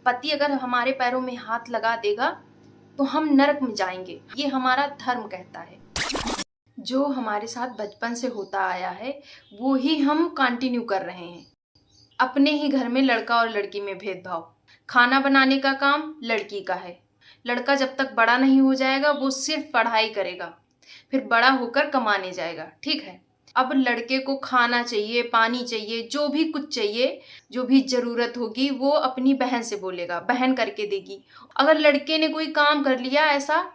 पति अगर हमारे पैरों में हाथ लगा देगा तो हम नरक में जाएंगे, ये हमारा धर्म कहता है। जो हमारे साथ बचपन से होता आया है वो ही हम कंटिन्यू कर रहे हैं। अपने ही घर में लड़का और लड़की में भेदभाव, खाना बनाने का काम लड़की का है। लड़का जब तक बड़ा नहीं हो जाएगा वो सिर्फ पढ़ाई करेगा, फिर बड़ा होकर कमाने जाएगा, ठीक है। अब लड़के को खाना चाहिए, पानी चाहिए, जो भी कुछ चाहिए, जो भी जरूरत होगी वो अपनी बहन से बोलेगा, बहन करके देगी। अगर लड़के ने कोई काम कर लिया ऐसा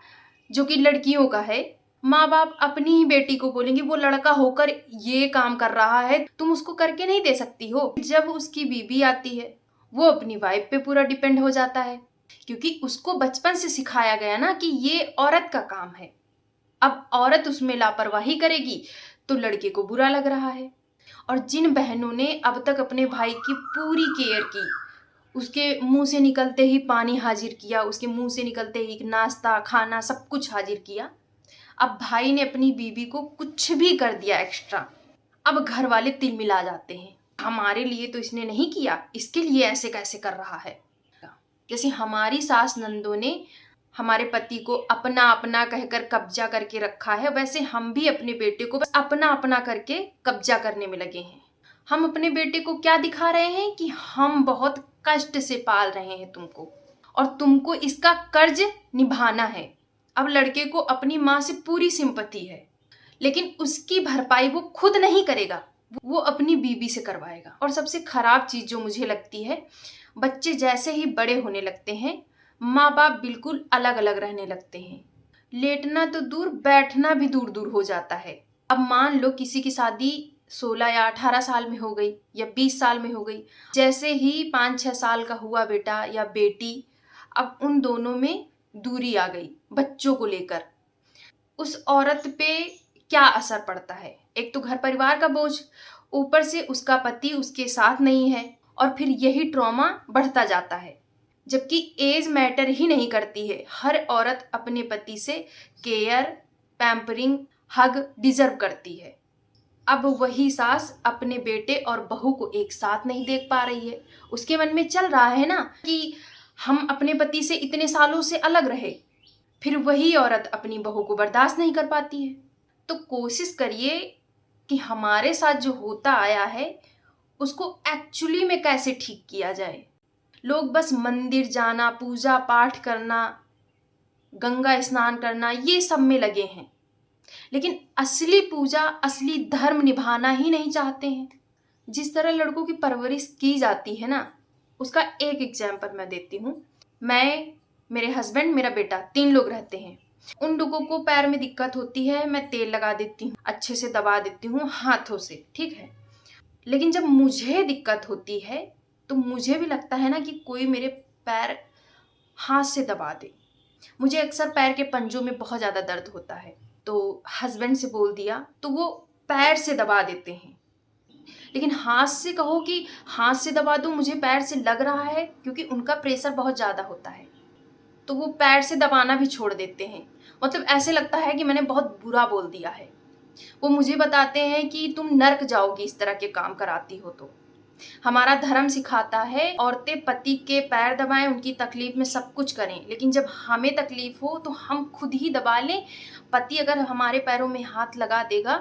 जो कि लड़कियों का है, माँ बाप अपनी ही बेटी को बोलेंगे वो लड़का होकर ये काम कर रहा है, तुम उसको करके नहीं दे सकती हो। जब उसकी बीवी आती है वो अपनी वाइफ पे पूरा डिपेंड हो जाता है, क्योंकि उसको बचपन से सिखाया गया ना कि ये औरत का काम है। अब औरत उसमें लापरवाही करेगी तो लड़के को बुरा लग रहा है। और जिन बहनों ने अब तक अपने भाई की पूरी केयर की, उसके मुंह से निकलते ही पानी हाजिर किया, उसके मुंह से निकलते ही नाश्ता खाना सब कुछ हाजिर किया, अब भाई ने अपनी बीवी को कुछ भी कर दिया एक्स्ट्रा, अब घर वाले तिल मिला जाते हैं, हमारे लिए तो इसने नहीं किया, इसके लिए ऐसे कैसे कर रहा है। जैसे हमारी सास नंदों ने हमारे पति को अपना अपना कहकर कब्जा करके रखा है, वैसे हम भी अपने बेटे को बस अपना अपना करके कब्जा करने में लगे हैं। हम अपने बेटे को क्या दिखा रहे हैं कि हम बहुत कष्ट से पाल रहे हैं तुमको, और तुमको इसका कर्ज निभाना है। अब लड़के को अपनी माँ से पूरी सिंपैथी है, लेकिन उसकी भरपाई वो खुद नहीं करेगा, वो अपनी बीवी से करवाएगा। और सबसे खराब चीज जो मुझे लगती है, बच्चे जैसे ही बड़े होने लगते हैं माँ बाप बिल्कुल अलग अलग रहने लगते हैं। लेटना तो दूर, बैठना भी दूर दूर हो जाता है। अब मान लो किसी की शादी 16 या 18 साल में हो गई या 20 साल में हो गई, जैसे ही 5-6 साल का हुआ बेटा या बेटी, अब उन दोनों में दूरी आ गई बच्चों को लेकर। उस औरत पे क्या असर पड़ता है? एक तो घर परिवार का बोझ, ऊपर से उसका पति उसके साथ नहीं है, और फिर यही ट्रॉमा बढ़ता जाता है। जबकि एज मैटर ही नहीं करती है, हर औरत अपने पति से केयर, पैम्परिंग, हग डिजर्व करती है। अब वही सास अपने बेटे और बहू को एक साथ नहीं देख पा रही है। उसके मन में चल रहा है ना कि हम अपने पति से इतने सालों से अलग रहे, फिर वही औरत अपनी बहू को बर्दाश्त नहीं कर पाती है। तो कोशिश करिए कि हमारे साथ जो होता आया है उसको एक्चुअली में कैसे ठीक किया जाए। लोग बस मंदिर जाना, पूजा पाठ करना, गंगा स्नान करना, ये सब में लगे हैं, लेकिन असली पूजा, असली धर्म निभाना ही नहीं चाहते हैं। जिस तरह लड़कों की परवरिश की जाती है ना, उसका एक एग्जाम्पल मैं देती हूँ। मैं, मेरे हस्बैंड, मेरा बेटा, 3 लोग रहते हैं। उन लोगों को पैर में दिक्कत होती है, मैं तेल लगा देती हूँ, अच्छे से दबा देती हूँ हाथों से, ठीक है। लेकिन जब मुझे दिक्कत होती है तो मुझे भी लगता है ना कि कोई मेरे पैर हाथ से दबा दे। मुझे अक्सर पैर के पंजों में बहुत ज़्यादा दर्द होता है, तो हस्बैंड से बोल दिया तो वो पैर से दबा देते हैं। लेकिन हाथ से कहो कि हाथ से दबा दो, मुझे पैर से लग रहा है, क्योंकि उनका प्रेशर बहुत ज़्यादा होता है, तो वो पैर से दबाना भी छोड़ देते हैं। मतलब ऐसे लगता है कि मैंने बहुत बुरा बोल दिया है। वो मुझे बताते हैं कि तुम नर्क जाओगी इस तरह के काम कराती हो। तो हमारा धर्म सिखाता है औरतें पति के पैर दबाएं, उनकी तकलीफ में सब कुछ करें, लेकिन जब हमें तकलीफ हो तो हम खुद ही दबा लें। पति अगर हमारे पैरों में हाथ लगा देगा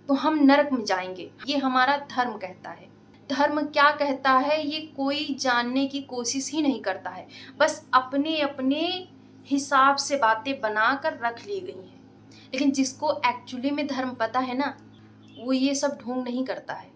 तो हम नरक में जाएंगे, ये हमारा धर्म कहता है। धर्म क्या कहता है ये कोई जानने की कोशिश ही नहीं करता है, बस अपने अपने हिसाब से बातें बनाकर रख ली गई हैं। लेकिन जिसको एक्चुअली में धर्म पता है ना, वो ये सब ढोंग नहीं करता है।